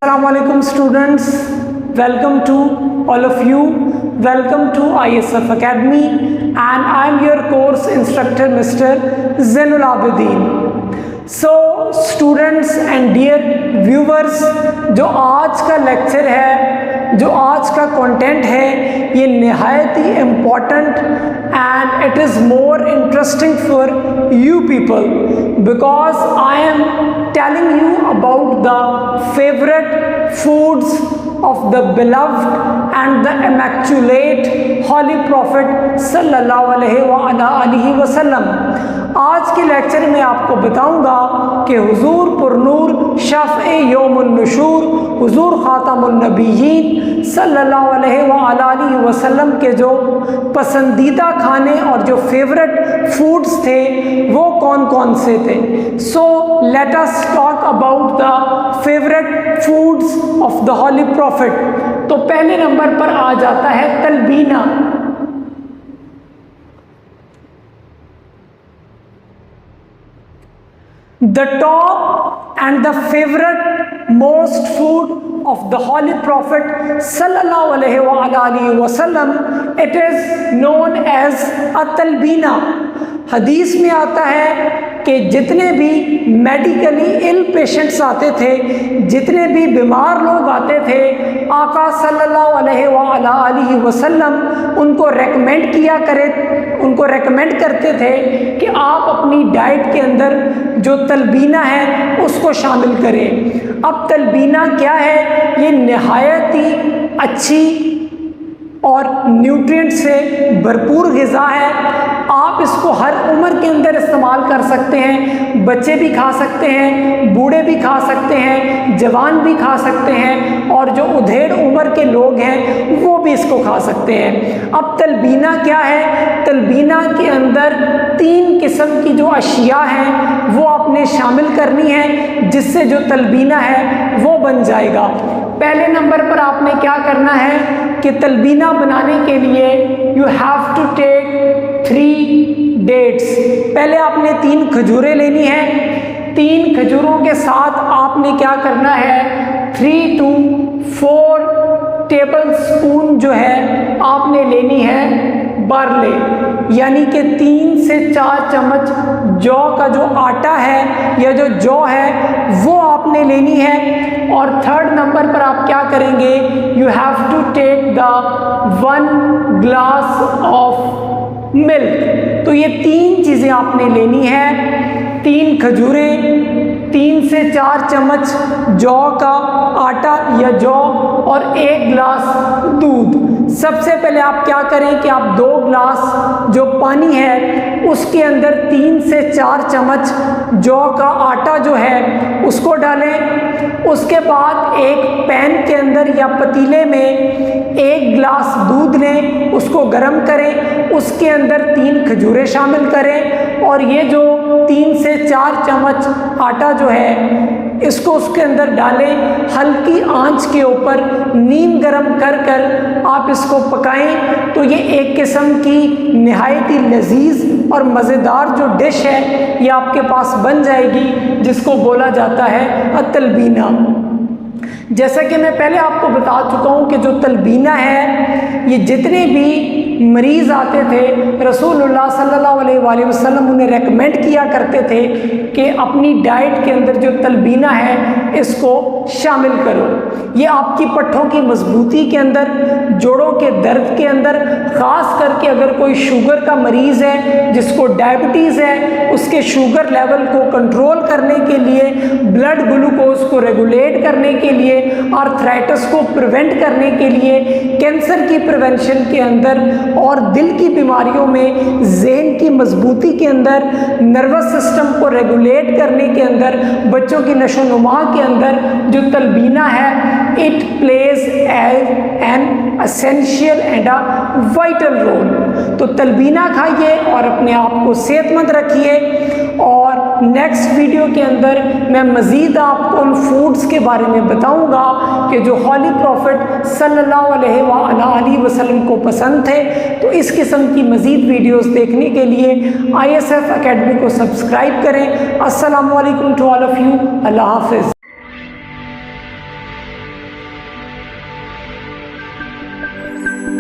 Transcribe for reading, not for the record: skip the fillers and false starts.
Assalamualaikum students, welcome to all of you, welcome to ISF Academy and I am your course instructor Mr. Zainul Abidin. So students and dear viewers, जो आज का lecture है, जो आज का content है, ये निहायत ही important and it is more interesting for you people because I am telling you about the favorite foods of the beloved and the immaculate holy prophet sallallahu alaihi wasallam. आज के लेक्चर में आपको बताऊंगा कि हुजूर पुरनूर शाफ़े यौमुन नुशूर हुजूर ख़ातमुन नबिय्यीन सल्लल्लाहु अलैहि वसल्लम के जो पसंदीदा खाने और जो फेवरेट फूड्स थे वो कौन कौन से थे. So let us talk about the favourite foods of the holy prophet. तो पहले नंबर पर आ जाता है तलबीना. The top and the favorite most food of the Holy Prophet sallallahu alaihi wasallam, it is known as at-talbina. हदीस में आता है कि जितने भी मेडिकली इल पेशेंट्स आते थे, जितने भी बीमार लोग आते थे, आका सल्लल्लाहु अलैहि वसल्लम उनको रेकमेंड करते थे कि आप अपनी डाइट के अंदर जो तलबीना है उसको शामिल करें. अब तलबीना क्या है? ये निहायत ही अच्छी और न्यूट्रिएंट से भरपूर ग़िज़ा है. आप इसको हर उम्र के अंदर इस्तेमाल कर सकते हैं. बच्चे भी खा सकते हैं, बूढ़े भी खा सकते हैं, जवान भी खा सकते हैं और जो उधेड़ उम्र के लोग हैं वो भी इसको खा सकते हैं. अब तलबीना क्या है? तलबीना के अंदर 3 किस्म की जो अशिया हैं वो आपने शामिल करनी है जिससे जो तलबीना है वो बन जाएगा. पहले नंबर पर आपने क्या करना है कि तलबीना बनाने के लिए you have to take 3 dates. पहले आपने 3 खजूरें लेनी है. 3 खजूरों के साथ आपने क्या करना है 3 to 4 टेबल स्पून जो है आपने लेनी है बार्ले, यानी कि 3 से 4 चम्मच जौ का जो आटा है या जो जौ है वो आपने लेनी है. और थर्ड नंबर पर आप क्या करेंगे, you have to take the 1 glass of milk. तो ये 3 चीज़ें आपने लेनी है. 3 खजूरें, 3 से 4 चम्मच जौ का आटा या जौ और 1 गिलास दूध. सबसे पहले आप क्या करें कि आप 2 गिलास जो पानी है उसके अंदर 3 से 4 चम्मच जौ का आटा जो है उसको डालें. उसके बाद एक पैन के अंदर या पतीले में 1 गिलास दूध लें, उसको गर्म करें, उसके अंदर 3 खजूरें शामिल करें और ये जो 3 से 4 चम्मच आटा जो है इसको उसके अंदर डालें. हल्की आंच के ऊपर नीम गरम कर कर आप इसको पकाएं. तो ये एक किस्म की निहायत ही लजीज और मज़ेदार जो डिश है ये आपके पास बन जाएगी जिसको बोला जाता है तलबीना. जैसा कि मैं पहले आपको बता चुका हूँ कि जो तलबीना है ये जितने भी मरीज़ आते थे रसूलुल्लाह सल्लल्लाहु अलैहि वसल्लम उन्हें रेकमेंड किया करते थे कि अपनी डाइट के अंदर जो तलबीना है इसको शामिल करो. ये आपकी पट्ठों की मजबूती के अंदर, जोड़ों के दर्द के अंदर, ख़ास करके अगर कोई शुगर का मरीज़ है जिसको डायबिटीज़ है उसके शुगर लेवल को कंट्रोल करने के लिए, ब्लड ग्लूकोज को रेगुलेट करने के लिए, आर्थराइटिस को प्रिवेंट करने के लिए, कैंसर की प्रिवेंशन के अंदर और दिल की बीमारियों में, ज़हन की मजबूती के अंदर, नर्वस सिस्टम को रेगुलेट करने के अंदर, बच्चों की नशोनुमा के अंदर जो तलबीना है it plays as an essential and a vital role. तो तलबीना खाइए और अपने आप को सेहतमंद रखिए. और नेक्स्ट वीडियो के अंदर मैं मज़ीद आपको उन फूड्स के बारे में बताऊंगा कि जो हॉली प्रॉफिट सल्लल्लाहु अलैहि वसल्लम को पसंद थे. तो इस किस्म की मज़ीद वीडियोस देखने के लिए ISF अकेडमी को सब्सक्राइब करें. अस्सलामु अलैकुम टू ऑल ऑफ यू. अल्लाह हाफ़िज़. हैं।